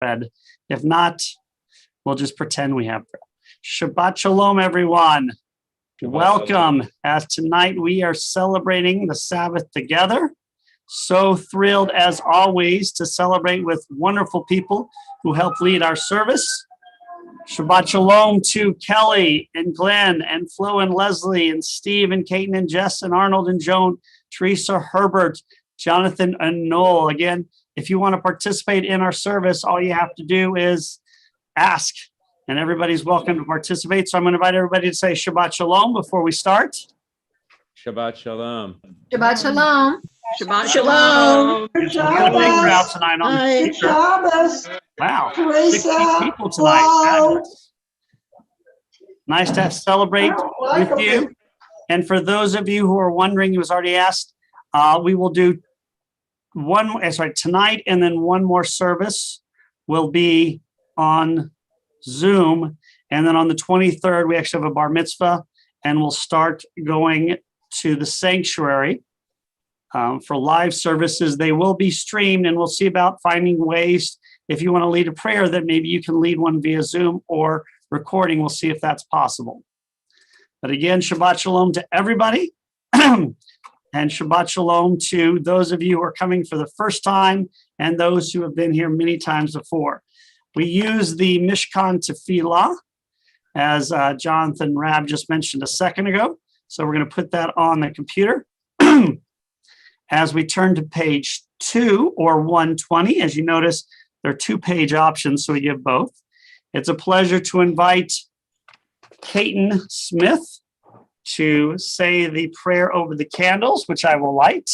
bread. If not, we'll just pretend we have bread. Shabbat Shalom, everyone. Welcome. As tonight we are celebrating the Sabbath together. So thrilled as always to celebrate with wonderful people who help lead our service. Shabbat Shalom to Kelly and Glenn and Flo and Leslie and Steve and Kate and Jess and Arnold and Joan, Teresa Herbert, Jonathan and Noel. Again, if you want to participate in our service, all you have to do is ask, and everybody's welcome to participate. So I'm going to invite everybody to say Shabbat Shalom before we start. Shabbat Shalom. Shabbat Shalom. Shabbat Shalom. There's a real big crowd tonight on the speaker. Shabbos. Wow, Teresa, 60 people tonight. Fabulous. Nice to celebrate with you. And for those of you who are wondering, it was already asked, we will do tonight, and then one more service will be on Zoom. And then on the 23rd, we actually have a bar mitzvah, and we'll start going to the sanctuary for live services. They will be streamed, and we'll see about finding ways, if you want to lead a prayer, that maybe you can lead one via Zoom or recording. We'll see if that's possible. But again, Shabbat Shalom to everybody. And Shabbat Shalom to those of you who are coming for the first time and those who have been here many times before. We use the Mishkan Tefillah, as Jonathan Rabb just mentioned a second ago. So we're going to put that on the computer. As we turn to page 2 or 120, as you notice, there are 2-page options, so we give both. It's a pleasure to invite Caton Smith to say the prayer over the candles, which I will light.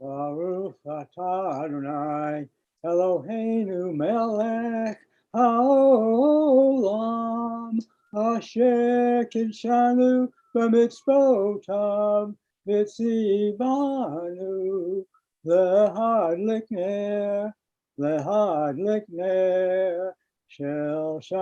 Baruch atah Adonai Eloheinu melech haolam asher kidshanu b'mitzvotav v'tzivanu lehadlik ner shel Shabbat.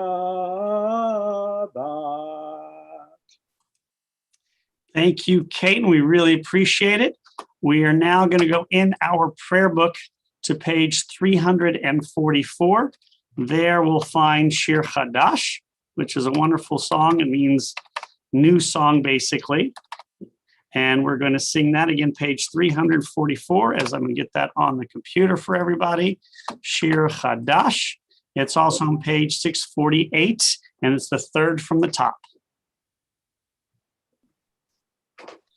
Thank you, Kate. We really appreciate it. We are now going to go in our prayer book to page 344. There we'll find Shir Chadash, which is a wonderful song. It means new song, basically. And we're going to sing that again, page 344, as I'm going to get that on the computer for everybody. Shir Chadash. It's also on page 648, and it's the third from the top.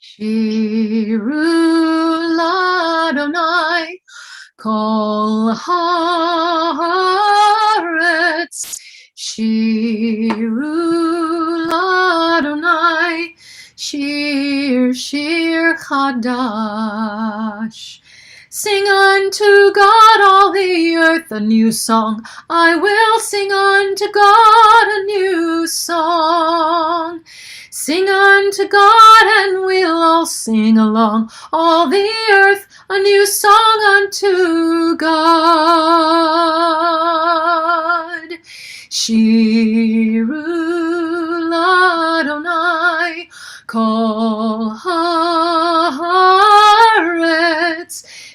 Shiru l'Adonai kol haaretz. Shiru l'Adonai shir chadash. Sing unto God all the earth a new song. I will sing unto God a new song. Sing unto God and we'll all sing along. All the earth a new song unto God. Shiru l'Adonai kol haaretz.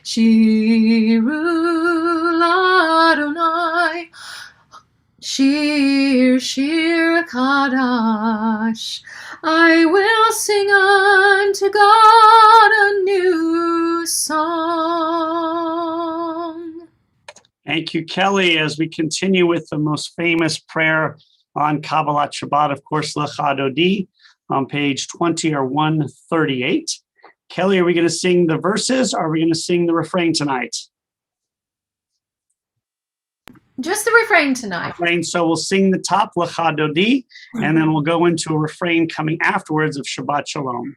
Shiru l'Adonai shir chadash. I will sing unto God a new song. Thank you, Kelly. As we continue with the most famous prayer on Kabbalat Shabbat, of course, Lecha Dodi, on page 20 or 138. Kelly, are we going to sing the verses, or are we going to sing the refrain tonight? Just the refrain tonight. Refrain, so we'll sing the top, Lecha Dodi, and then we'll go into a refrain coming afterwards of Shabbat Shalom.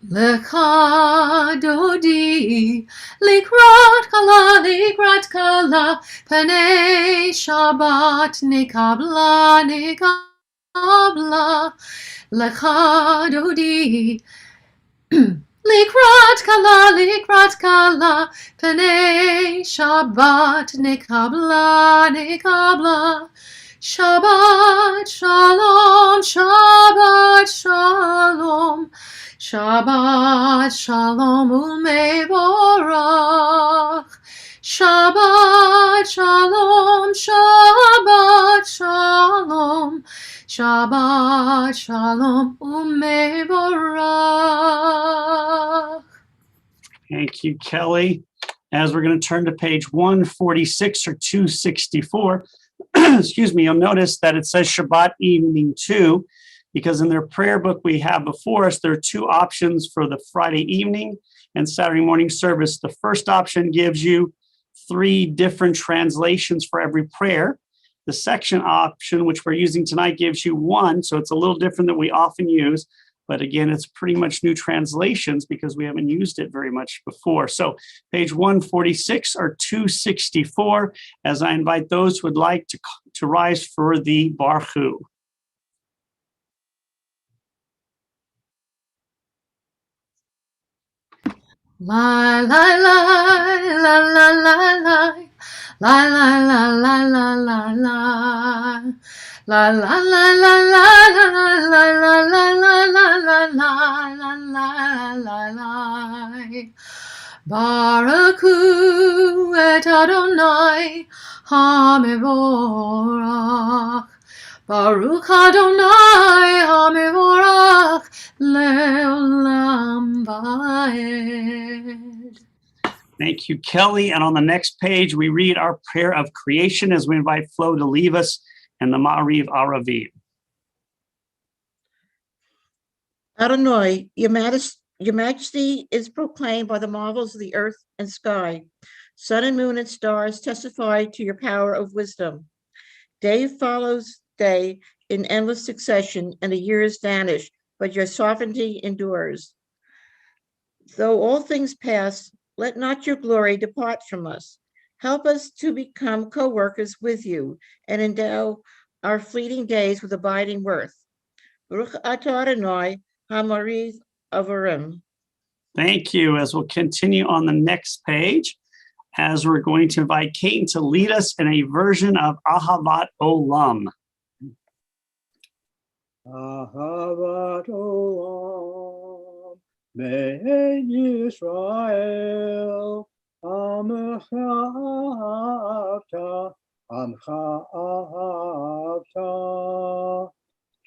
Lecha Dodi, likrat kala, panei Shabbat nekabla. Lecha Dodi, לקראת כלה, פני שבת נקבלה, נקבלה. Shabbat shalom, Shabbat shalom, Shabbat shalom umevorach. Shabbat shalom, Shabbat shalom, Shabbat shalom umevorach. Thank you, Kelly. As we're going to turn to page 146 or 264, excuse me, you'll notice that it says Shabbat evening 2, because in their prayer book we have before us, there are two options for the Friday evening and Saturday morning service. The first option gives you 3 different translations for every prayer. The second option, which we're using tonight, gives you 1, so it's a little different than we often use. But again, it's pretty much new translations because we haven't used it very much before. So page 146 or 264, as I invite those who would like to rise for the Barchu. La la la la la la la. La la la la la la la. La la la la la la la la la la la la la la. Baruchu et Adonai hamevorach. Baruch Adonai hamevorach leolam vaed. Thank you, Kelly. And on the next page, we read our prayer of creation as we invite Flo to leave us and the Ma'ariv Aravim. Adonai, your majesty is proclaimed by the marvels of the earth and sky. Sun and moon and stars testify to your power of wisdom. Day follows day in endless succession, and the years vanish, but your sovereignty endures. Though all things pass, let not your glory depart from us. Help us to become co-workers with you and endow our fleeting days with abiding worth. Baruch atah Adonai hamariv avarim. Thank you. As we'll continue on the next page, as we're going to invite Kate to lead us in a version of Ahavat Olam. Ahavat olam, Be'en Yisrael, Amcha ahavta,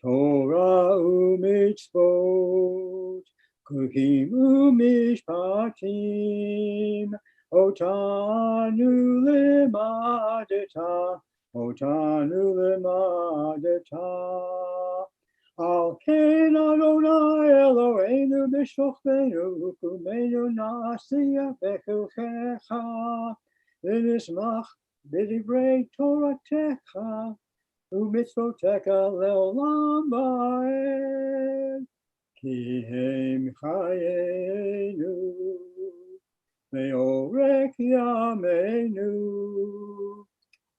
Torah u'mitzvot, Kukim u'mishpatim, Otanu lemadeta. Al ken Adonai Eloheinu b'shofenu u'kumenu na'asiyah b'chuchecha v'nismach b'divrei Toratecha u'mitzvotecha le'olam va'ed ki hem chayenu me'orek yameinu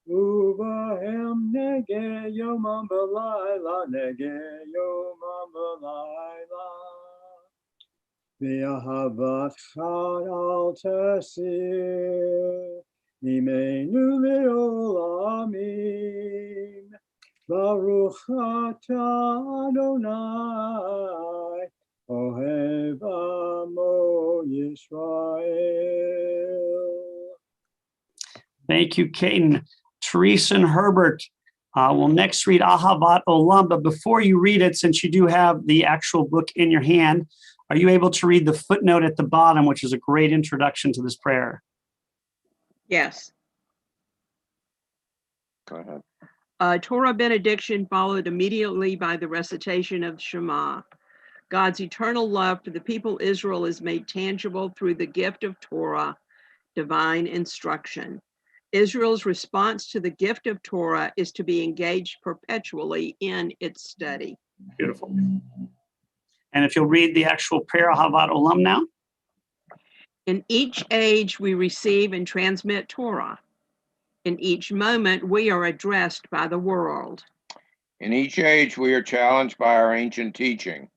Ubahem nege yomam b'layla, nege yomam b'layla. V'ahavatcha al tasir, imenu le'olamim. Baruch atah Adonai, ohev amo Yisrael. Thank you, Caden. Teresa and Herbert will next read Ahavat Olam, but before you read it, since you do have the actual book in your hand, are you able to read the footnote at the bottom, which is a great introduction to this prayer? Yes. Go ahead. Torah benediction followed immediately by the recitation of Shema. God's eternal love for the people Israel is made tangible through the gift of Torah, divine instruction. Israel's response to the gift of Torah is to be engaged perpetually in its study. Beautiful. And if you'll read the actual prayer, Ahavat Olam now. In each age, we receive and transmit Torah. In each moment, we are addressed by the world. In each age, we are challenged by our ancient teaching.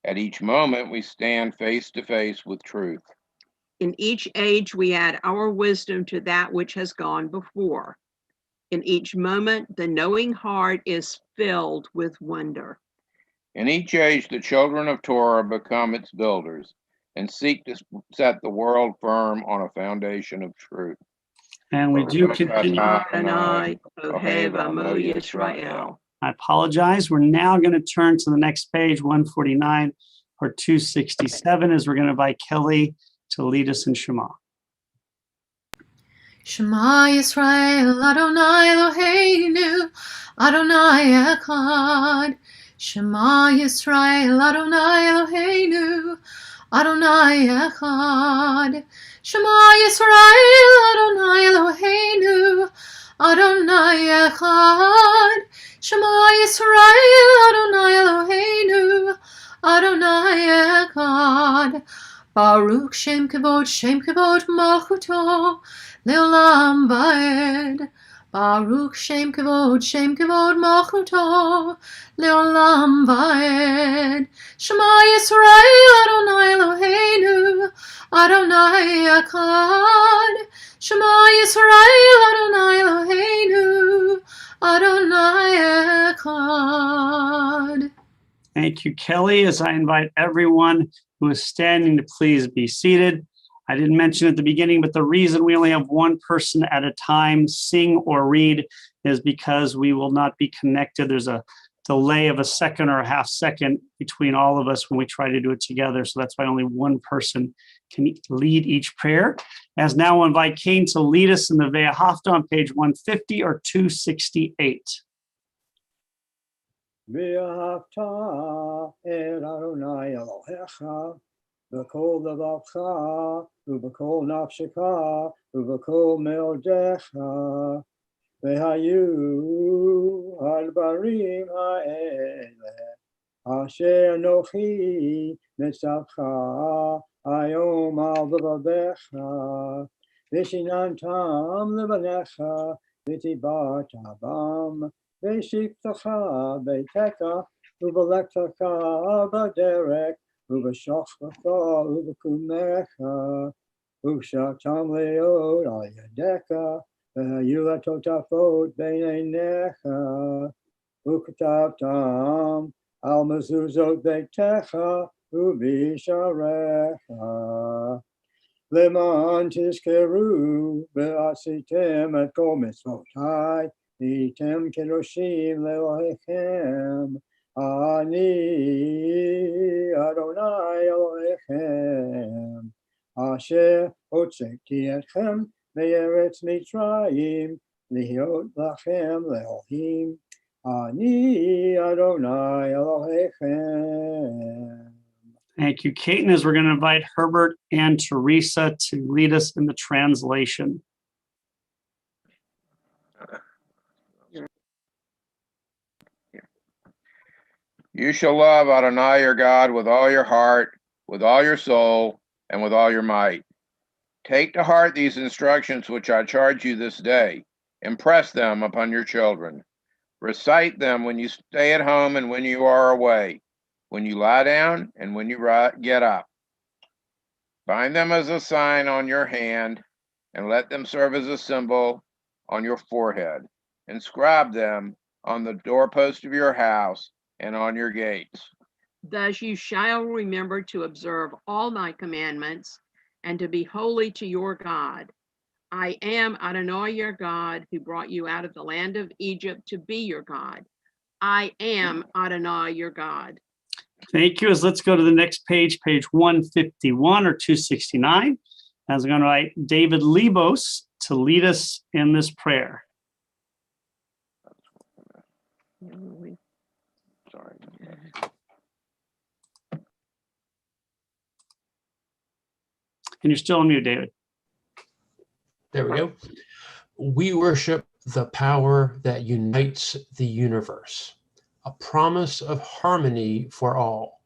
At each moment, we stand face to face with truth. In each age, we add our wisdom to that which has gone before. In each moment, the knowing heart is filled with wonder. In each age, the children of Torah become its builders and seek to set the world firm on a foundation of truth. And we do continue. Adonai, Ohev Amo Yisrael. I apologize. We're now going to turn to the next page, 149 or 267, as we're going to invite Kelly to lead us in Shema. Shema Yisrael, Adonai Eloheinu, Adonai Echad. Shema Yisrael, Adonai Eloheinu, Adonai Echad. Shema Yisrael, Adonai Eloheinu, Adonai Echad. Shema Yisrael, Adonai Eloheinu, Adonai Echad. Baruch Shem Kavod Malchuto, Leolam Vaed. Baruch Shem Kavod Malchuto, Leolam Vaed. Shema Yisrael, Adonai Eloheinu, Adonai Echad. Shema Yisrael, Adonai Eloheinu, Adonai Echad. Thank you, Kelly. As I invite everyone who is standing to please be seated. I didn't mention at the beginning, but the reason we only have one person at a time sing or read is because we will not be connected. There's a delay of a second or a half second between all of us when we try to do it together. So that's why only one person can lead each prayer. As now I'll invite Cain to lead us in the Ve'ahavta on page 150 or 268. ואהבת את אדוני אלוהיך בכל לבבך ובכל נפשך ובכל מאודיך. והיו הדברים האלה אשר אנוכי מצווך היום על לבביך, ושיננתם לבניך ודיברת בם. ושבתך ביתך ובלכתך בדרך ובשוכבך ובקומך ושבתם להיות על ידך והיו לטוטפות בין עיניך וכתבתם על מזוזות ביתך ובשעריך למען תזכרו ועשיתם את כל מצוותיי הייתם קדושים לאלוהיכם, אני אדוני אלוהיכם, אשר הוצאתי אתכם מארץ מצרים, להיות לכם לאלוהים, אני אדוני אלוהיכם. Thank you, Caton. As we're going to invite Herbert and Teresa to lead us in the translation. You shall love Adonai your God with all your heart, with all your soul, and with all your might. Take to heart these instructions which I charge you this day. Impress them upon your children. Recite them when you stay at home and when you are away, when you lie down and when you get up. Bind them as a sign on your hand, and let them serve as a symbol on your forehead. Inscribe them on the doorpost of your house and on your gates. Thus you shall remember to observe all my commandments and to be holy to your God. I am Adonai your God, who brought you out of the land of Egypt to be your God. I am Adonai your God. Thank you. As let's go to the next page, page 151 or 269. As I'm going to invite David Libos to lead us in this prayer. Sorry. And you're still on mute, David. There we go. We worship the power that unites the universe, a promise of harmony for all.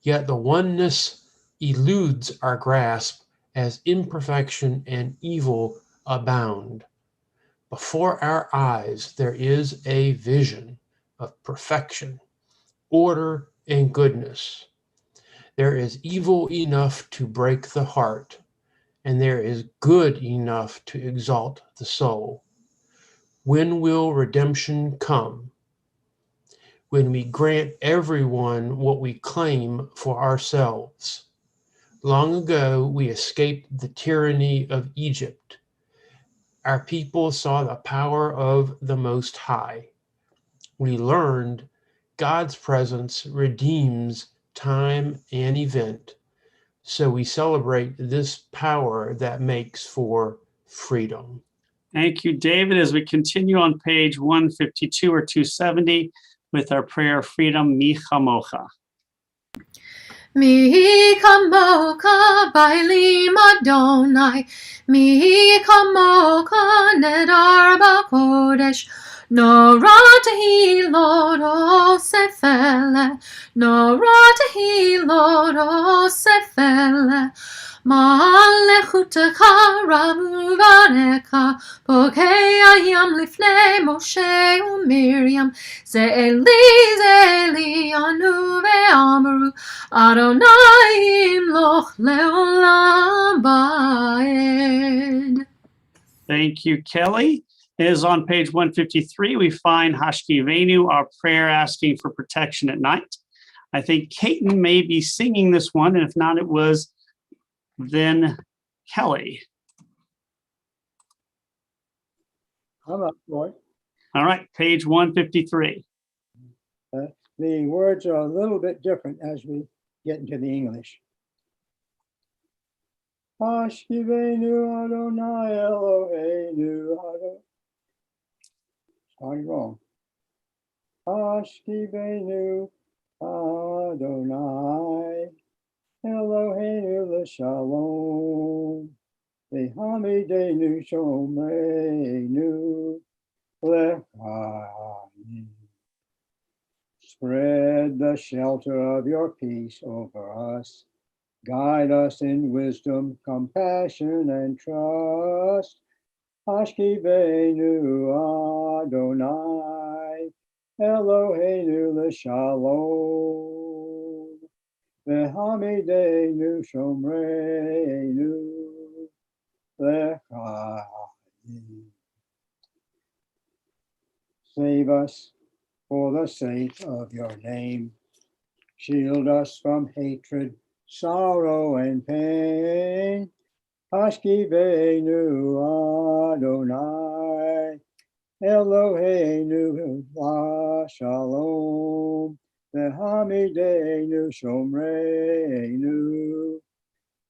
Yet the oneness eludes our grasp as imperfection and evil abound. Before our eyes, there is a vision of perfection, order, and goodness. There is evil enough to break the heart, and there is good enough to exalt the soul. When will redemption come? When we grant everyone what we claim for ourselves. Long ago, we escaped the tyranny of Egypt. Our people saw the power of the Most High. We learned God's presence redeems time and event. So we celebrate this power that makes for freedom. Thank you, David. As we continue on page 152 or 270 with our prayer of freedom, Mi Chamocha. Mi kamoka bailim Adonai, mi kamoka nedar bakodesh, nora tehi lord osefele, nora tehi lord osefele, ma'alechutecha ramu varecha, pokei ayam lifnei Moshe u'Miriam, Ze'eli anu ve'amru, Adonai imloch leolam ba'ed. Thank you, Kelly. It is on page 153. We find Hashkivenu, our prayer asking for protection at night. I think Caton may be singing this one, and if not, it was then Kelly. I'm up for it. All right, page 153. The words are a little bit different as we get into the English. Hashkivenu Adonai Eloheinu Adonai. Starting wrong. Hashkivenu Adonai Eloheinu l'shalom. V'hamidenu shomreinu l'chaim. Spread the shelter of your peace over us. Guide us in wisdom, compassion, and trust. Hashkivenu Adonai Eloheinu l'shalom. V'hamidenu shomreinu l'chaim. Save us for the sake of your name. Shield us from hatred, sorrow, and pain. Hashkivenu Adonai Eloheinu l'shalom. V'hamidenu shomreinu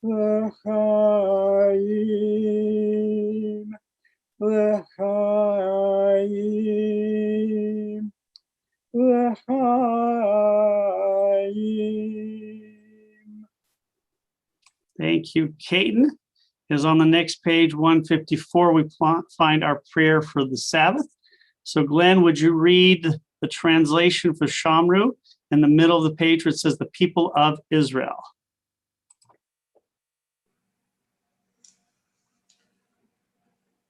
l'chaim. L'chaim. L'chaim. Thank you, Caton. Is on the next page, 154, we find our prayer for the Sabbath. So Glenn, would you read the translation for Shamru in the middle of the page where it says the people of Israel?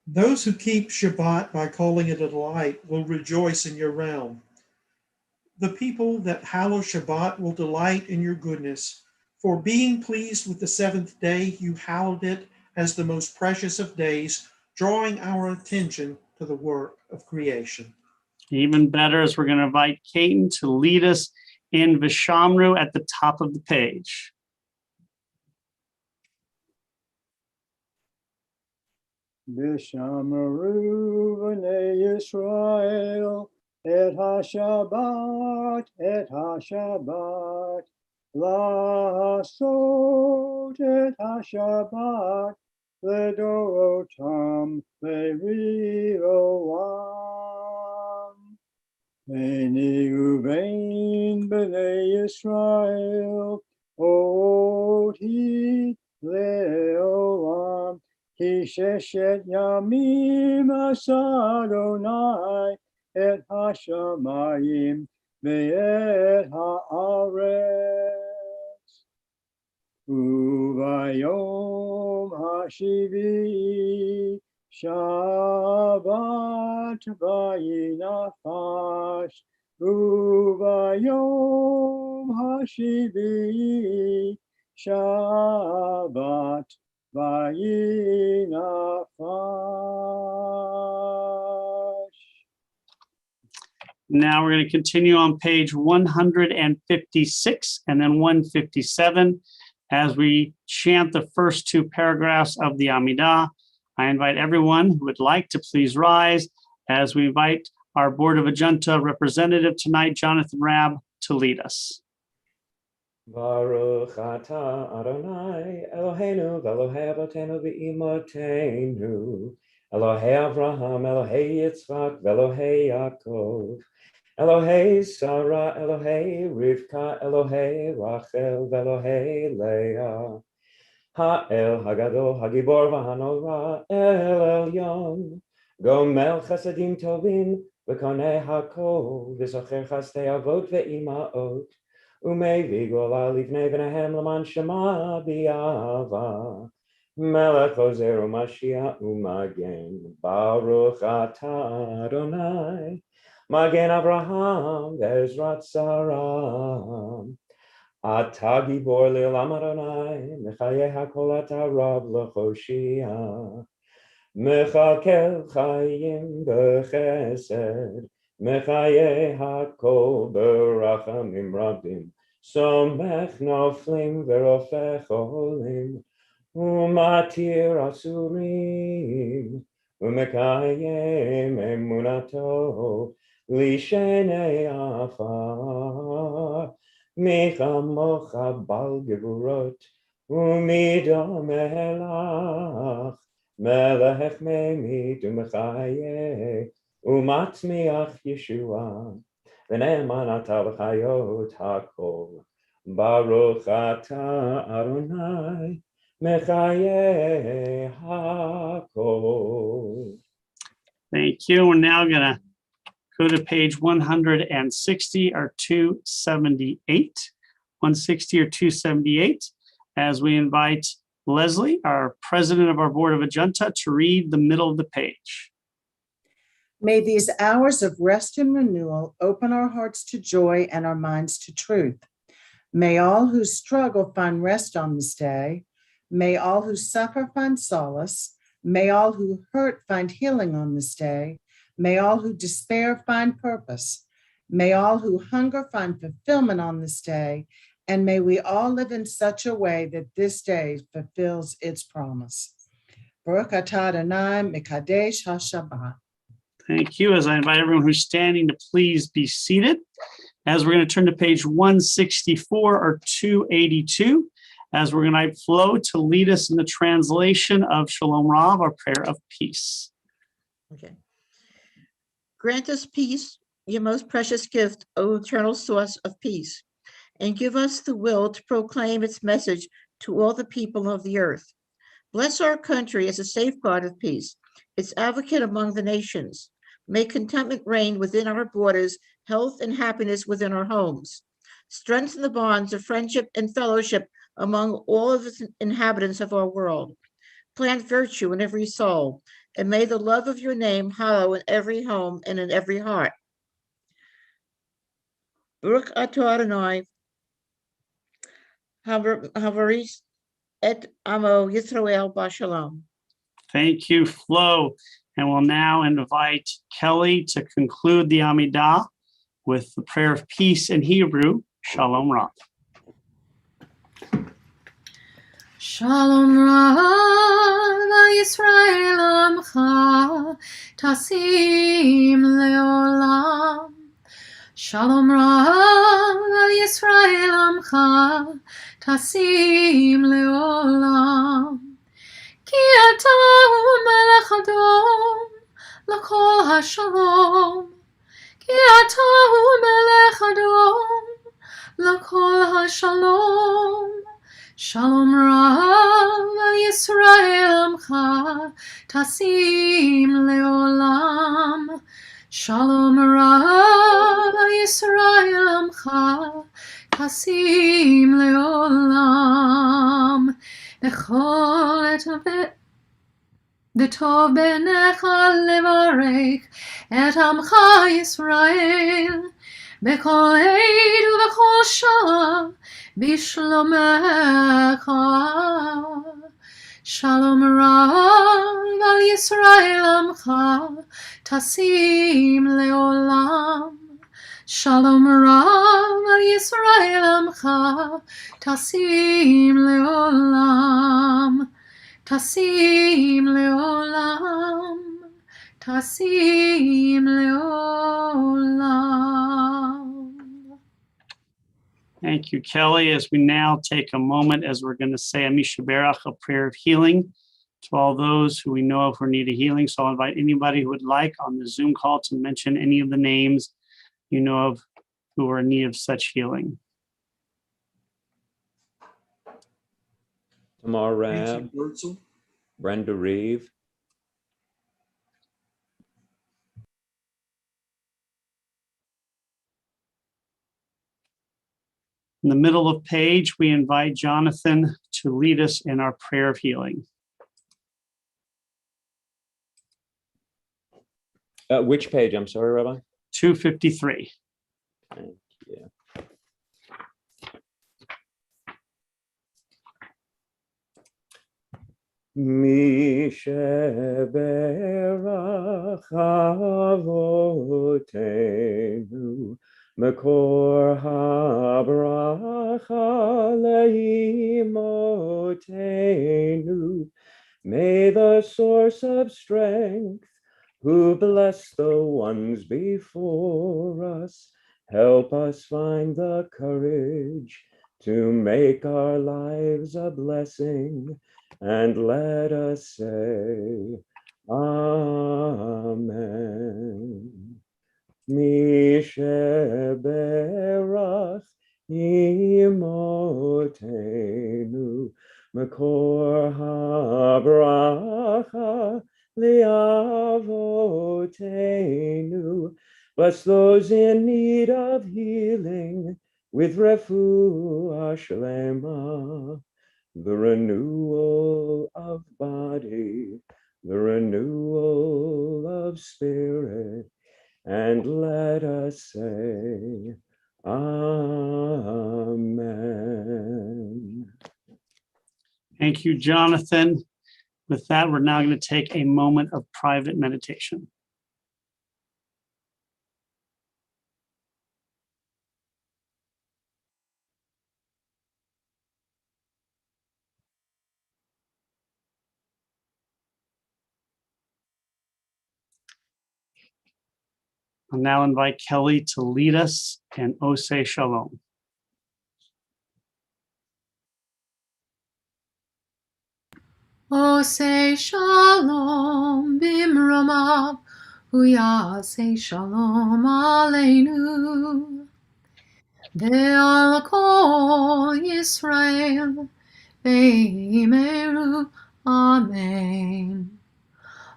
Those who keep Shabbat by calling it a delight will rejoice in your realm. The people that hallow Shabbat will delight in your goodness. For being pleased with the seventh day, you hallowed it as the most precious of days, drawing our attention to the work of creation. Even better is we're going to invite Caton to lead us in Vishamru at the top of the page. Vishamru b'nei Yisrael et ha-Shabbat, Lasot et ha-Shabbat, Ledorotam le'riroam. Beni uvein b'nei Yisrael, oti le'olam, Ki sheshet yamim asa Adonai et hashamayim ve'et haaretz. Uvayom hashivi Shabbat vayinafash Ubayom Hashivi Shabbat Vayinafash. Now we're going to continue on page 156 and then 157 as we chant the first two paragraphs of the Amidah. I invite everyone who would like to please rise as we invite our Board of Adjunta representative tonight, Jonathan Rabb, to lead us. Baruch atah Adonai Eloheinu v'Elohei Avotenu v'Imotenu Elohei Avraham, Elohei Yitzchak, v'Elohei Yaakov, Elohei Sarah, Elohei Rivka, Elohei Rachel, v'Elohei Leah, Ha'el Hagadol, Hagibor v'Hanora, El Elyon, Gomel Chasadim Tovim, v'Konei Hakol, v'Zocher Chastei Avot v'Imaot, Umei Gola Livnei V'Nehem L'man Shema B'Yava, Melech Ozer U'Mashiach U'Magen, Baruch atah Adonai, Magen Abraham V'Ezrat Sarah, Atah Gibor Le'olam Adonai, Mechayeh HaKol Atah Rab L'Choshia, Mechakel Chayim B'Chesed, Mechayeh HaKol B'Rachamim Rabim, Somech Noflim V'Rofech Olim, Umatir Asurim, Umekayem Emunato, Lishenei Afar, Michamocha Bal Gevurot, Umidom Elach, Melech Memit Umechayeh, Umatzmiach Yeshua, V'ne'eman atah l'chayot hakol, Baruch atah Adonai, Mechayeh hakol. Thank you. We're now going to go to page 160 or 278, 160 or 278, as we invite Leslie, our president of our Board of Adjunta, to read the middle of the page. May these hours of rest and renewal open our hearts to joy and our minds to truth. May all who struggle find rest on this day. May all who suffer find solace. May all who hurt find healing on this day. May all who despair find purpose. May all who hunger find fulfillment on this day. And may we all live in such a way that this day fulfills its promise. Baruch atah Adonai Mekadesh HaShabbat. Thank you. As I invite everyone who's standing to please be seated, as we're going to turn to page 164 or 282, as we're going to invite Flo to lead us in the translation of Shalom Rav, our prayer of peace. Okay. Grant us peace, your most precious gift, O eternal source of peace, and give us the will to proclaim its message to all the people of the earth. Bless our country as a safeguard of peace, its advocate among the nations. May contentment reign within our borders, health and happiness within our homes. Strengthen the bonds of friendship and fellowship among all of the inhabitants of our world. Plant virtue in every soul, and may the love of your name hallow in every home and in every heart. Baruch atah Adonai, Havaris et Amo Yisrael Bashalom. Thank you, Flo. And we'll now invite Kelly to conclude the Amidah with the prayer of peace in Hebrew, Shalom Rav. Shalom Rav Yisrael Amcha Tasim Leolam. Shalom Rav Yisrael Amcha Tasim Leolam. Ki ata melech Adom l'kol hashalom. Ki ata melech Adom l'kol hashalom. Shalom Rav al Yisrael Amcha Tasim Leolam. Shalom Rav al Yisrael Amcha Tasim Leolam. Bechol v'tov b'necha levarech et Amcha Yisrael. בכל עת ובכל שעה בשלומך. שלום רב על ישראל עמך תשים לעולם. שלום רב על ישראל עמך תשים לעולם. תשים לעולם. תשים לעולם. Thank you, Kelly. As we now take a moment, as we're going to say a Mishaberach, a prayer of healing to all those who we know of who need a healing. So I'll invite anybody who would like on the Zoom call to mention any of the names you know of who are in need of such healing. Tamar Angie Rab, Wurzel, Brenda Reeve, In the middle of page, we invite Jonathan to lead us in our prayer of healing. which page? I'm sorry, Rabbi. 253. Thank you. Mi sheberach avotenu Makor habracha leimotenu. May the source of strength, who bless the ones before us, help us find the courage to make our lives a blessing, and let us say, Amen. Mi sheberach imotenu makor habracha liavotenu. Bless those in need of healing with refuah shlema, the renewal of body, the renewal of spirit, and let us say, Amen. Thank you, Jonathan. With that, we're now going to take a moment of private meditation. I'll now invite Kelly to lead us in Oseh Shalom. Oseh shalom bimromav, hu yaseh shalom aleinu. Ve'al kol Yisrael ve'imeru amen.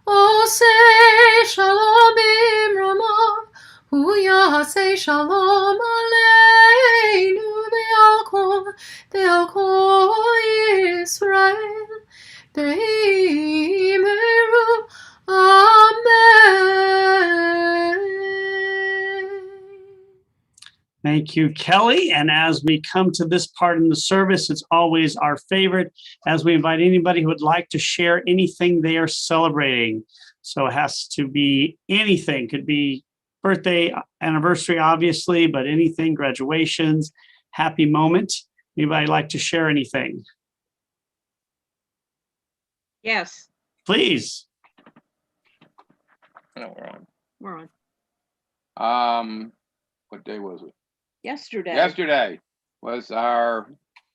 Oseh shalom bimromav, hu yaseh shalom aleinu. Ve'al kol Yisrael ve'imeru amen. Thank you, Kelly. And as we come to this part in the service, it's always our favorite as we invite anybody who would like to share anything they are celebrating. So it has to be anything, could be birthday, anniversary, obviously, but anything, graduations, happy moment. Anybody like to share anything? Yes, Please. No, we're we're on. on. What day was it? Yesterday. Yesterday was our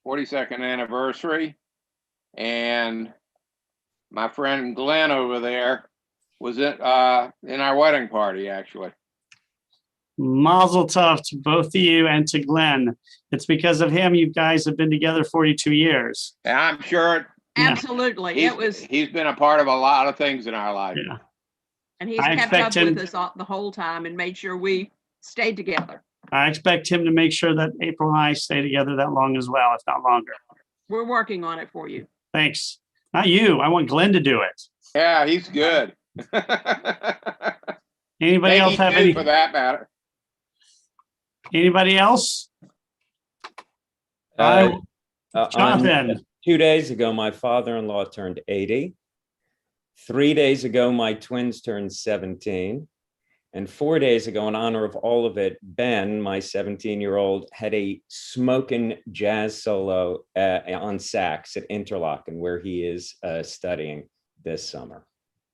42nd anniversary, and my friend Glenn over there was in our wedding party, actually. Mazel tov to both of you and to Glenn. It's because of him you guys have been together 42 years. And I'm sure Yeah. Absolutely. he's been a part of a lot of things in our life. Yeah. And he's I kept expect up with him- us the whole time and made sure we stayed together. I expect him to make sure that April and I stay together that long as well, if not longer. We're working on it for you. Thanks. Not you. I want Glenn to do it. Yeah, he's good. Anybody else Peggy have too, any? for that matter. Anybody else? Uh, Jonathan. 2 days ago, my father-in-law turned 80. 3 days ago, my twins turned 17. And 4 days ago, in honor of all of it, Ben, my 17-year-old, had a smoking jazz solo on sax at Interlochen, where he is studying this summer.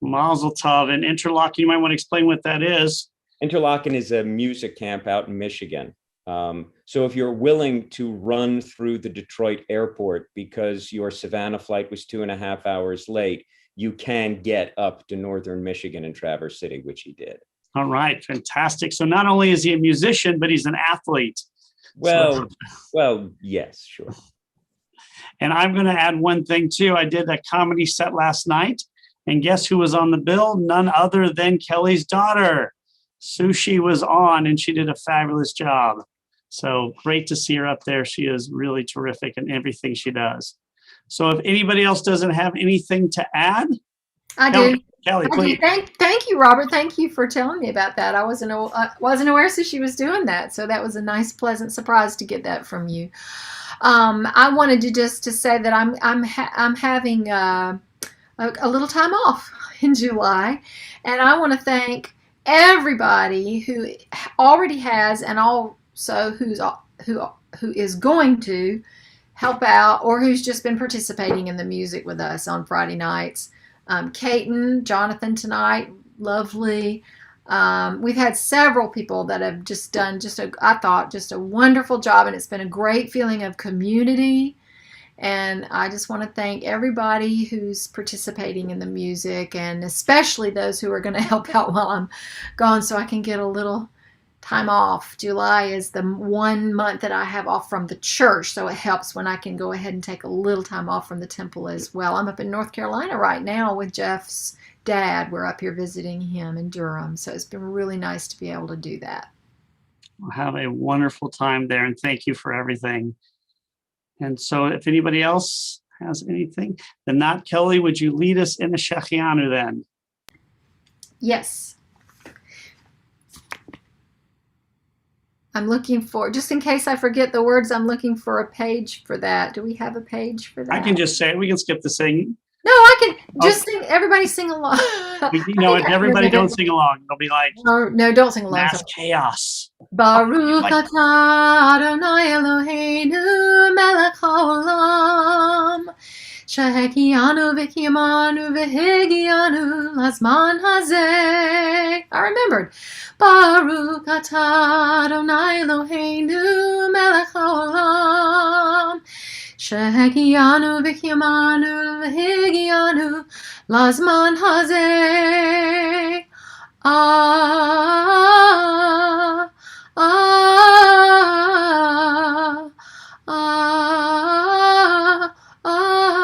Mazel tov. And Interlochen, you might want to explain what that is. Interlochen is a music camp out in Michigan. So if you're willing to run through the Detroit airport because your Savannah flight was 2.5 hours late, you can get up to northern Michigan and Traverse City, which he did. All right, fantastic. So not only is he a musician, but he's an athlete. Well, yes, sure. And I'm going to add one thing too. I did a comedy set last night, and guess who was on the bill? None other than Kelly's daughter. Sushi was on, and she did a fabulous job. So great to see her up there. She is really terrific in everything she does. So if anybody else doesn't have anything to add, I do. Kelly, please. Thank you, Robert. Thank you for telling me about that. I wasn't aware that she was doing that. So that was a nice, pleasant surprise to get that from you. I wanted to say that I'm having a little time off in July, and I want to thank everybody who already has and also who is going to help out or who's just been participating in the music with us on Friday nights. Caton, Jonathan tonight, lovely. We've had several people that have just done I thought a wonderful job, and it's been a great feeling of community. And I just want to thank everybody who's participating in the music, and especially those who are going to help out while I'm gone so I can get a little time off. July is the 1 month that I have off from the church, so it helps when I can go ahead and take a little time off from the temple as well. I'm up in North Carolina right now with Jeff's dad. We're up here visiting him in Durham, so it's been really nice to be able to do that. We'll have a wonderful time there, and thank you for everything. And so if anybody else has anything, then not Kelly, would you lead us in a Shechianu then? Yes. I'm looking for, just in case I forget the words, I'm looking for a page for that. Do we have a page for that? I can just say it. We can skip the singing. No, I can just sing. Everybody sing along. You know, if everybody don't sing along, it'll be like no, don't sing along. Mass chaos. Baruch atah Adonai Eloheinu melech haolam shehekianu v'kiyamanu v'higianu lazman hazeh. I remembered. Baruch atah Adonai Eloheinu melech haolam shehekianu v'kiyamanu v'higianu lazman hazeh.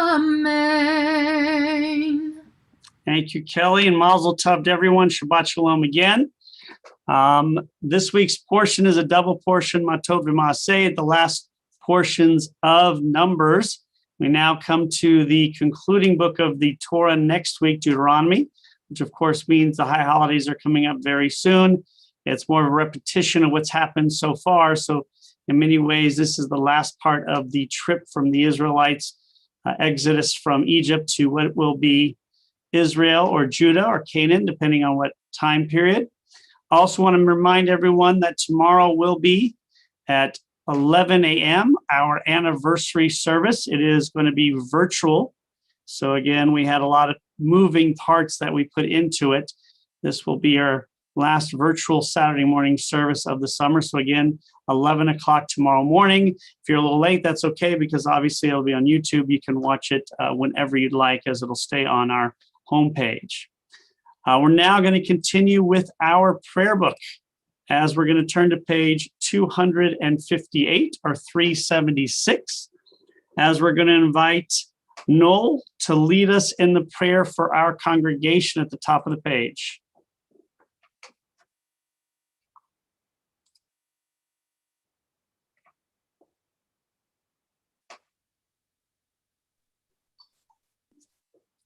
Amen. Thank you, Kelly, and Mazel Tov to everyone. Shabbat Shalom again. This week's portion is a double portion, Matov v'Maaseh, the last portions of Numbers. We now come to the concluding book of the Torah next week, Deuteronomy, which of course means the high holidays are coming up very soon. It's more of a repetition of what's happened so far. So in many ways, this is the last part of the trip from the Israelites' exodus from Egypt to what will be Israel or Judah or Canaan, depending on what time period. I also want to remind everyone that tomorrow will be at 11 a.m., our anniversary service. It is going to be virtual. So again, we had a lot of moving parts that we put into it. This will be our last virtual Saturday morning service of the summer. So again, 11 o'clock tomorrow morning. If you're a little late, that's okay, because obviously it'll be on YouTube. You can watch it whenever you'd like, as it'll stay on our homepage. We're now going to continue with our prayer book, as we're going to turn to page 258 or 376, as we're going to invite Noel to lead us in the prayer for our congregation at the top of the page.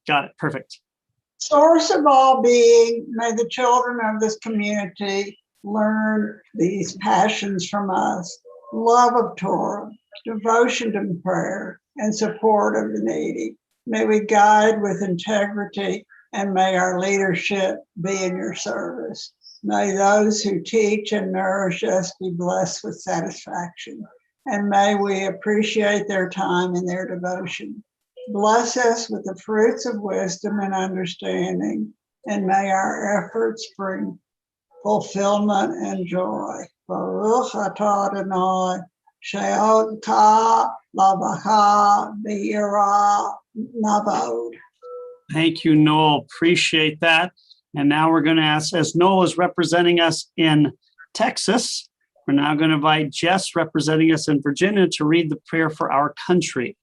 Got it. Perfect. Source of all being, may the children of this community learn these passions from us: love of Torah, devotion to prayer, and support of the needy. May we guide with integrity, and may our leadership be in your service. May those who teach and nourish us be blessed with satisfaction, and may we appreciate their time and their devotion. Bless us with the fruits of wisdom and understanding, and may our efforts bring fulfillment and joy. Baruch atah Adonai, she'odka lavacha v'yira navod. Thank you, Noel. Appreciate that. And now we're going to ask, as Noel is representing us in Texas, we're now going to invite Jess, representing us in Virginia, to read the prayer for our country.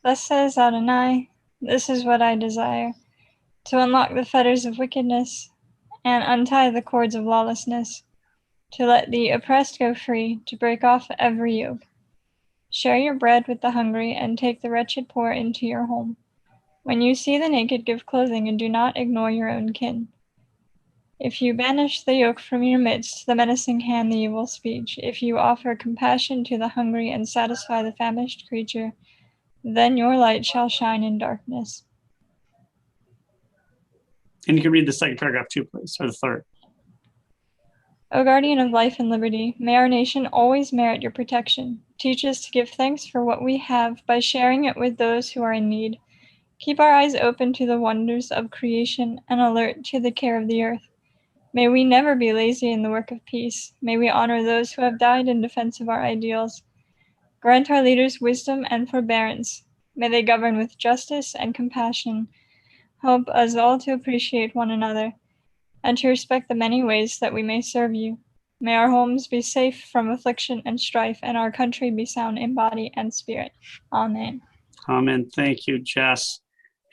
Thus says Adonai, this is what I desire, to unlock the fetters of wickedness and untie the cords of lawlessness, to let the oppressed go free, to break off every yoke. Share your bread with the hungry and take the wretched poor into your home. When you see the naked, give clothing and do not ignore your own kin. If you banish the yoke from your midst, the menacing hand, the evil speech, if you offer compassion to the hungry and satisfy the famished creature, then your light shall shine in darkness. And you can read the second paragraph too, please, or the third. O guardian of life and liberty, may our nation always merit your protection. Teach us to give thanks for what we have by sharing it with those who are in need. Keep our eyes open to the wonders of creation and alert to the care of the earth. May we never be lazy in the work of peace. May we honor those who have died in defense of our ideals. Grant our leaders wisdom and forbearance. May they govern with justice and compassion. Help us all to appreciate one another and to respect the many ways that we may serve you. May our homes be safe from affliction and strife, and our country be sound in body and spirit. Amen. Amen. Thank you, Jess.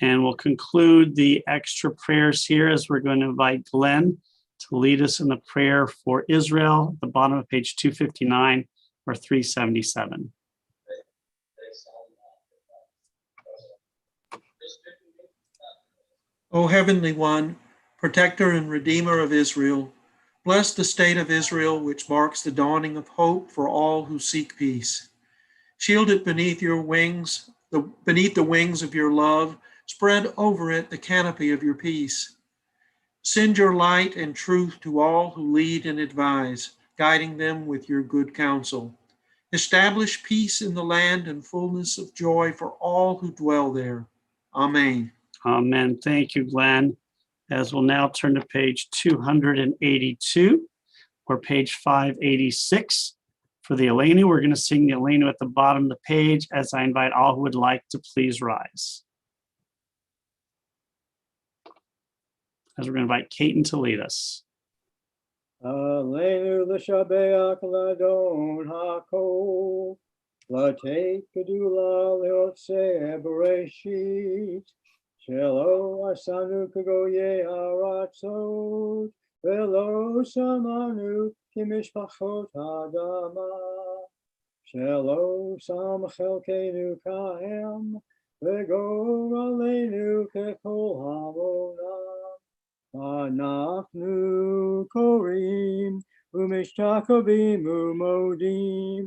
And we'll conclude the extra prayers here as we're going to invite Glenn to lead us in the prayer for Israel at the bottom of page 259 or 377. O Heavenly One, protector and redeemer of Israel, bless the state of Israel, which marks the dawning of hope for all who seek peace. Shield it beneath your wings, beneath the wings of your love, spread over it the canopy of your peace. Send your light and truth to all who lead and advise, guiding them with your good counsel. Establish peace in the land and fullness of joy for all who dwell there. Amen. Amen. Thank you, Glenn. As we'll now turn to page 282 or page 586 for the Elenu. We're going to sing the Elenu at the bottom of the page as I invite all who would like to please rise. As we're going to invite Caton to lead us. Aleinu l'shabeach l'adon hakol, l'teit gedula l'yotzeh bereshit, shelo asanu kagoye haratzot, velo samanu kimishpachot hadama, shelo sam chelkenu kahem, v'gor aleinu kekol hamonam. Anachnu korim umishtakobim umodim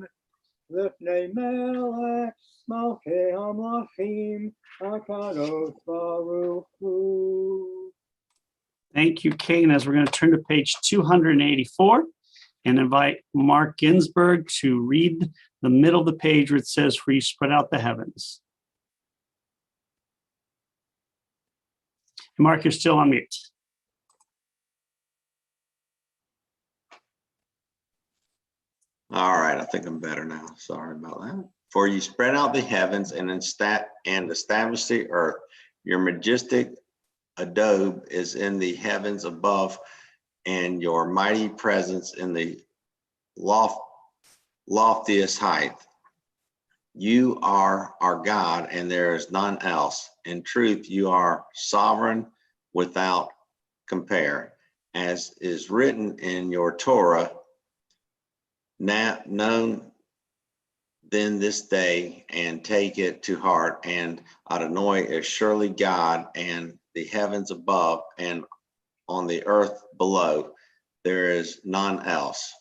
lifnei melech malkei hamlachim hakadosh baruch hu. Thank you, Kate. And as we're going to turn to page 284 and invite Mark Ginsburg to read the middle of the page where it says, "For you spread out the heavens." And Mark, you're still on mute. All right, I think I'm better now. Sorry about that. For you spread out the heavens and establish the earth. Your majestic abode is in the heavens above, and your mighty presence in the loftiest height. You are our God, and there is none else. In truth, you are sovereign without compare. As is written in your Torah, known then this day and take it to heart. And Adonai is surely God, and the heavens above and on the earth below. There is none else.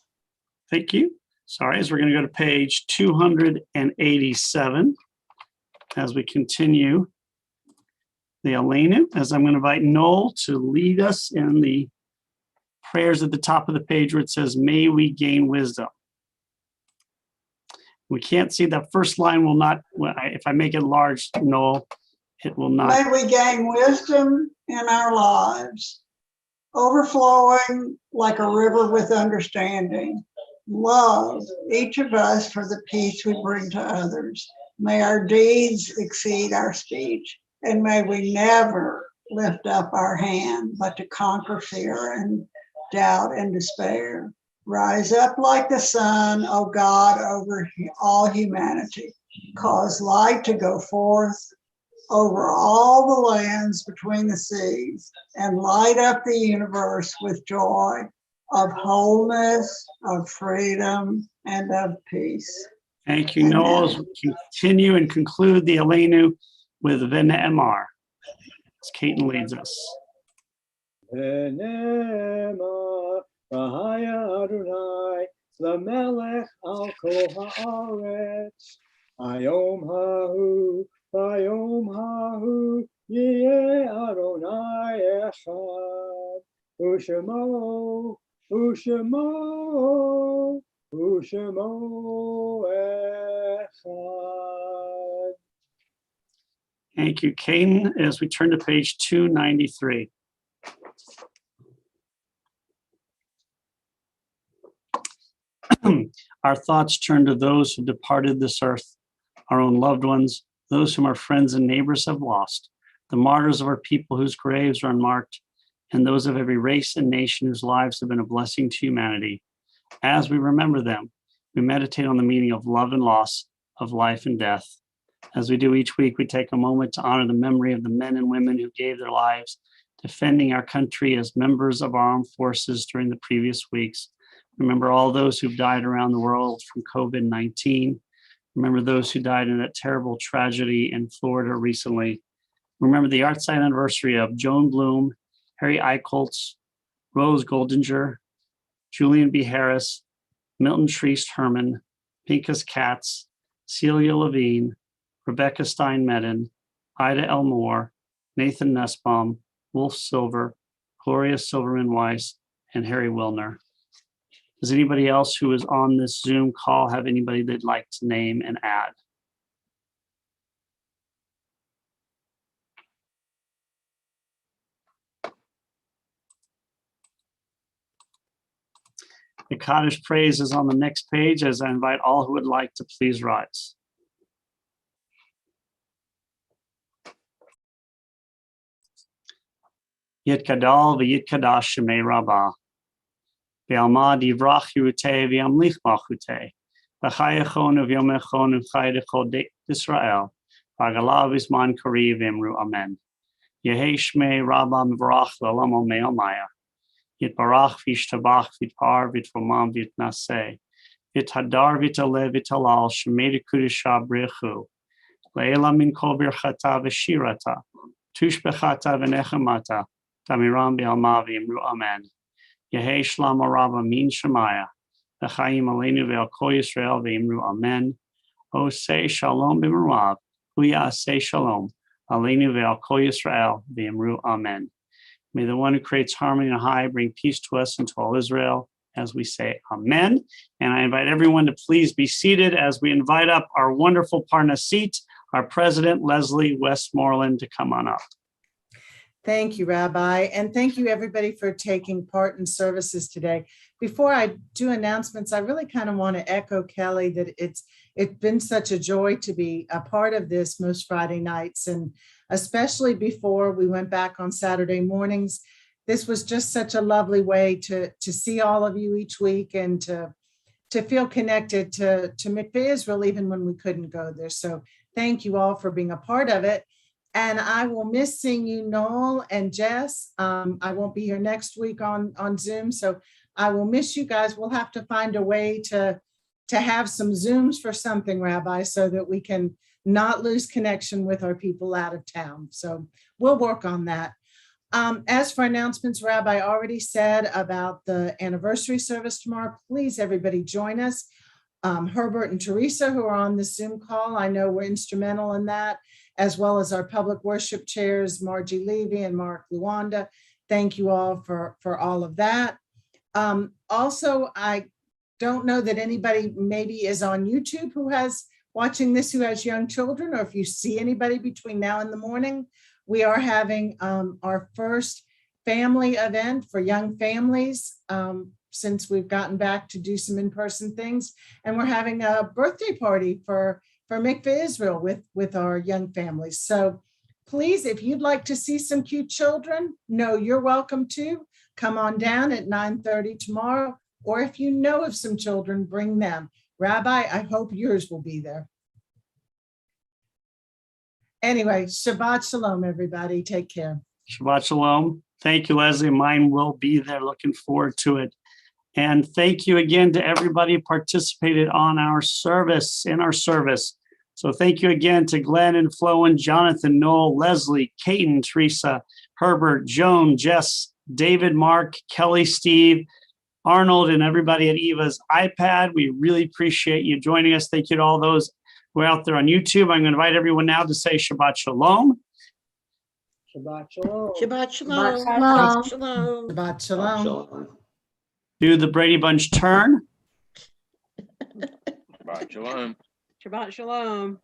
Thank you. Sorry, as we're going to go to page 287 as we continue the Aleinu, as I'm going to invite Noel to lead us in the prayers at the top of the page where it says, may we gain wisdom. We can't see that first line will not, if I make it large, Noel, it will not. May we gain wisdom in our lives, overflowing like a river with understanding. Love each of us for the peace we bring to others. May our deeds exceed our speech, and may we never lift up our hand, but to conquer fear and doubt and despair. Rise up like the sun, O God, over all humanity. Cause light to go forth over all the lands between the seas, and light up the universe with joy of wholeness, of freedom, and of peace. Thank you, Noel. As we continue and conclude the Aleinu with V'ne'emar, as Caton leads us. V'ne'emar v'haya Adonai l'melech al kol haaretz. Hayom hahu, v'yom hahu, yeh Adonai echad. Ushemo, Ushemo, Ushemo echad. Thank you, Caden. As we turn to page 293. Our thoughts turn to those who departed this earth, our own loved ones, those whom our friends and neighbors have lost, the martyrs of our people whose graves are unmarked, and those of every race and nation whose lives have been a blessing to humanity. As we remember them, we meditate on the meaning of love and loss, of life and death. As we do each week, we take a moment to honor the memory of the men and women who gave their lives defending our country as members of our armed forces during the previous weeks. Remember all those who've died around the world from COVID-19. Remember those who died in that terrible tragedy in Florida recently. Remember the Artside anniversary of Joan Bloom, Harry Eichholz, Rose Goldinger, Julian B. Harris, Milton Shreest Herman, Pincus Katz, Celia Levine, Rebecca Steinmedden, Ida Elmore, Nathan Nussbaum, Wolf Silver, Gloria Silverman Weiss, and Harry Wilner. Does anybody else who is on this Zoom call have anybody they'd like to name and add? The Kaddish praise is on the next page as I invite all who would like to please rise. Yitkadal v'yitkadash shemei rabbah. V'alma divrach yurutei v'yamlich malchutei. V'chayachon v'yomechon v'chayachon d'Israel. V'agalav v'zman kari v'imru amen. Yehei shmei rabbah mivrach l'olamo me'omaya. Yitbarach v'yishtabach v'yitpar v'yitfomam v'yitnaseh. V'yithadar v'yitalev v'yitalal shemei d'kudisha b'rechu. Le'ela min kol birchata v'shirata. Tushbechata v'nechemata. Tamiram be'alma v'yimru amen. Yehei shlama rabba min shemaya. V'chaim aleinu ve'al kol Yisrael v'yimru amen. Osei shalom b'merav. Hu ya'aseh shalom. Aleinu ve'al kol Yisrael v'yimru amen. May the one who creates harmony and high bring peace to us and to all Israel as we say amen. And I invite everyone to please be seated as we invite up our wonderful Parnasit, our president, Leslie Westmoreland, to come on up. Thank you, Rabbi. And thank you, everybody, for taking part in services today. Before I do announcements, I really kind of want to echo Kelly that it's been such a joy to be a part of this most Friday nights, and especially before we went back on Saturday mornings. This was just such a lovely way to see all of you each week and to feel connected to Mikveh Israel, even when we couldn't go there. So thank you all for being a part of it. And I will miss seeing you, Noel and Jess. I won't be here next week on Zoom, so I will miss you guys. We'll have to find a way to to have some Zooms for something, Rabbi, so that we can not lose connection with our people out of town. So we'll work on that. As for announcements, Rabbi already said about the anniversary service tomorrow. Please, everybody, join us. Herbert and Teresa, who are on the Zoom call, I know were instrumental in that, as well as our public worship chairs, Margie Levy and Mark Luanda. Thank you all for all of that. Also, I don't know that anybody maybe is on YouTube who has watching this who has young children, or if you see anybody between now and the morning, we are having our first family event for young families since we've gotten back to do some in-person things. And we're having a birthday party for Mikveh Israel with our young families. So please, if you'd like to see some cute children, no, you're welcome to come on down at 9:30 tomorrow. Or if you know of some children, bring them. Rabbi, I hope yours will be there. Anyway, Shabbat Shalom, everybody. Take care. Shabbat Shalom. Thank you, Leslie. Mine will be there. Looking forward to it. And thank you again to everybody who participated on our service, in our service. So thank you again to Glenn and Flo and Jonathan, Noel, Leslie, Katen, Teresa, Herbert, Joan, Jess, David, Mark, Kelly, Steve, Arnold, and everybody at Eva's iPad. We really appreciate you joining us. Thank you to all those who are out there on YouTube. I'm going to invite everyone now to say Shabbat Shalom. Shabbat shalom. Shabbat shalom. Shalom. Shalom. Shabbat Shalom. Shalom. Do the Brady Bunch turn. Shabbat shalom. Shabbat shalom.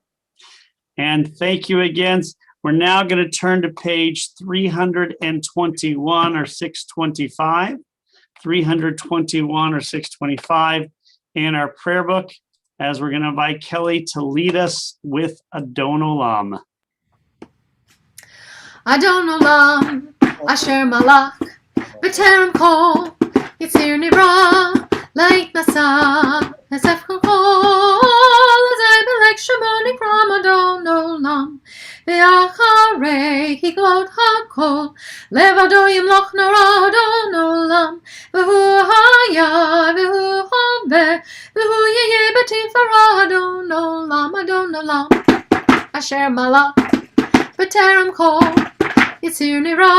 And thank you again. We're now going to turn to page 321 or 625. 321 or 625 in our prayer book, as we're going to invite Kelly to lead us with Adon Olam. Adon Olam, Asher Malach, B'terem Kol, Yitzir Nira, Leit Nasa, Nesef Kol, Azai Belek Shemo Nikram Adon Olam, Ve'acharei Higlot HaKol, Levado Yimloch Nara Adon Olam, V'hu Haya, V'hu Hove, V'hu Yeye B'tifara Adon Olam, Adon Olam, Asher Malach, B'terem Kol, Yitzir Nira,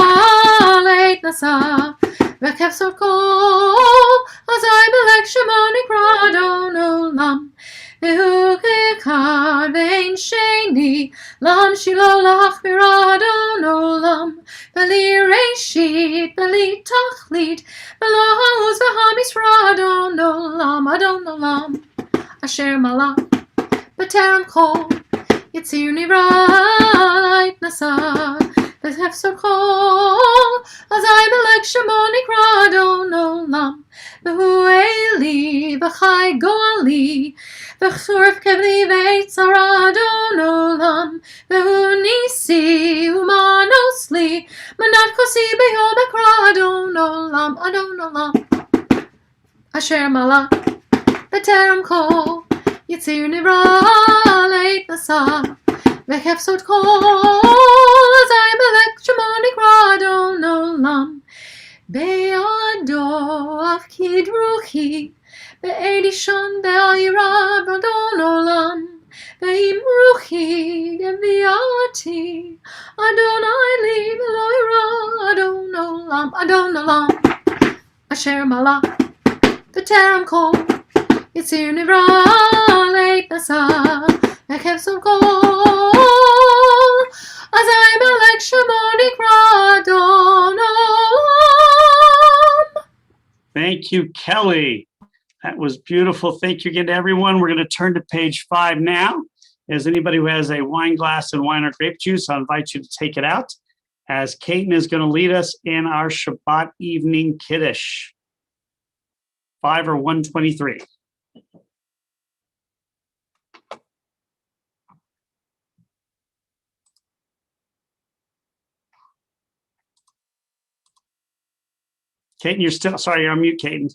Leit Nasa, V'kef Sot Kol, Azai Belek Shemo Nikra Adon Olam, V'hu Kekar Ve'en Sheni, Lam Shilo L'Achmir Adon Olam, V'li Reshit, V'li Tachlit, V'lo Ha'uz V'ha'misra Adon Olam, Adon Olam, Asher Malach, B'terem Kol, Yitzir Nira, Leit Nasa, V'kef Sot Kol, Azai Belek Shemo Nikra Adon Olam, V'hu Eli, V'chai Goali, V'churv Kevli V'eitzara Adon Olam, V'hu Nisi, Umanos Li, Manat Kosi B'yom Ekra Adon Olam, Adon Olam, Asher Malach, B'terem Kol, Yitzir Nira, Leit Nasa, V'kef Sot Kol, Azai Belek Shemo Nikra Adon Olam, Be'ado Afkid Ruchi, Be'edishon Be'ayirav Adon Olam, Ve'im Ruchi Geviati, Adonai Li V'lo Yira Adon Olam, Adon Olam, Asher Malach, B'terem Kol, Yitzir Nira, Leit Nasa, V'kef Sot Kol, Azai Belek Shemo Nikra Adon Olam. Thank you, Kelly. That was beautiful. Thank you again to everyone. We're going to turn to page 5 now. As anybody who has a wine glass and wine or grape juice, I'll invite you to take it out, as Katen is going to lead us in our Shabbat evening Kiddush. 5 or 123. Katen, you're still, sorry, you're on mute, Katen.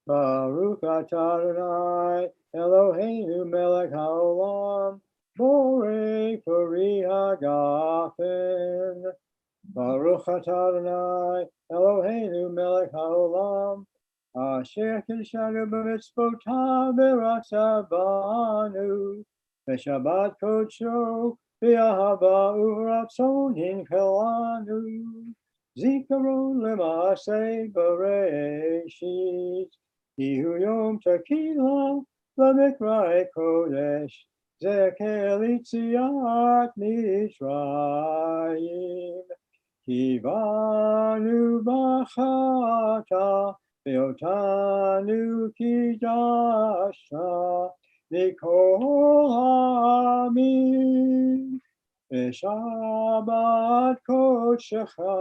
Baruch atah Adonai Eloheinu melech haolam Borei Puri Hagafen. Baruch atah Adonai Eloheinu melech haolam. Asher kishanu b'mitzvotav v'ratzav banu. V'shabbat kodsho v'ahava uvratzon hinchelanu. Zikaron lema'aseh bereshit. Ihu yom tekilah v'mikra'e kodesh. Zekel yitziat Mitzrayim. Kivanu b'chata ve'otanu kidasha mikol ha'amim. V'shabbat kodshecha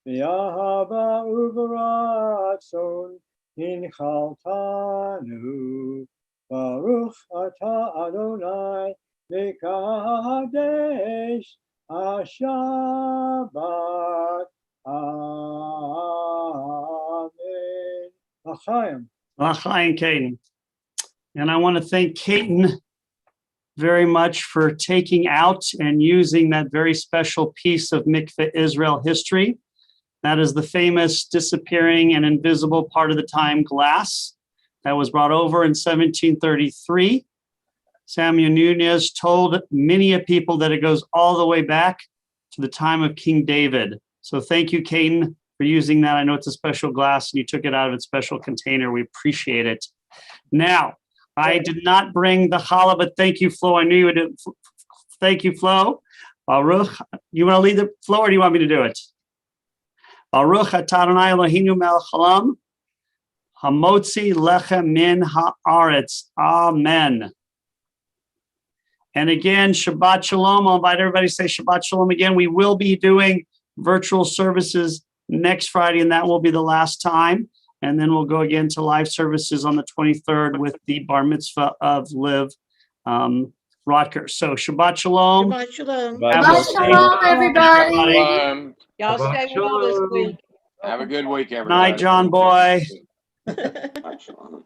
v'ahava uvratzon hinchaltanu. Baruch atah Adonai mekadesh Shabbat. Amen. L'chaim. L'chaim, Caden. And I want to thank Caden very much for taking out and using that very special piece of Mikveh Israel history. That is the famous disappearing and invisible part of the time glass that was brought over in 1733. Samuel Nunez told many people that it goes all the way back to the time of King David. So thank you, Caden, for using that. I know it's a special glass and you took it out of its special container. We appreciate it. Now, I did not bring the challah, but thank you, Flo. I knew you would. Thank you, Flo. Baruch, you want to lead the Flo, or do you want me to do it? Baruch atah Adonai Eloheinu melech haolam, hamotzi lechem min haaretz. Amen. And again, Shabbat Shalom. I'll invite everybody to say Shabbat Shalom again. We will be doing virtual services next Friday, and that will be the last time. And then we'll go again to live services on the 23rd with the bar mitzvah of Liv Rodker. So Shabbat Shalom. Shabbat shalom. Bye. Shabbat shalom, everybody. Y'all stay well this week. Have a good week, everybody. Night, John Boy. Shabbat shalom.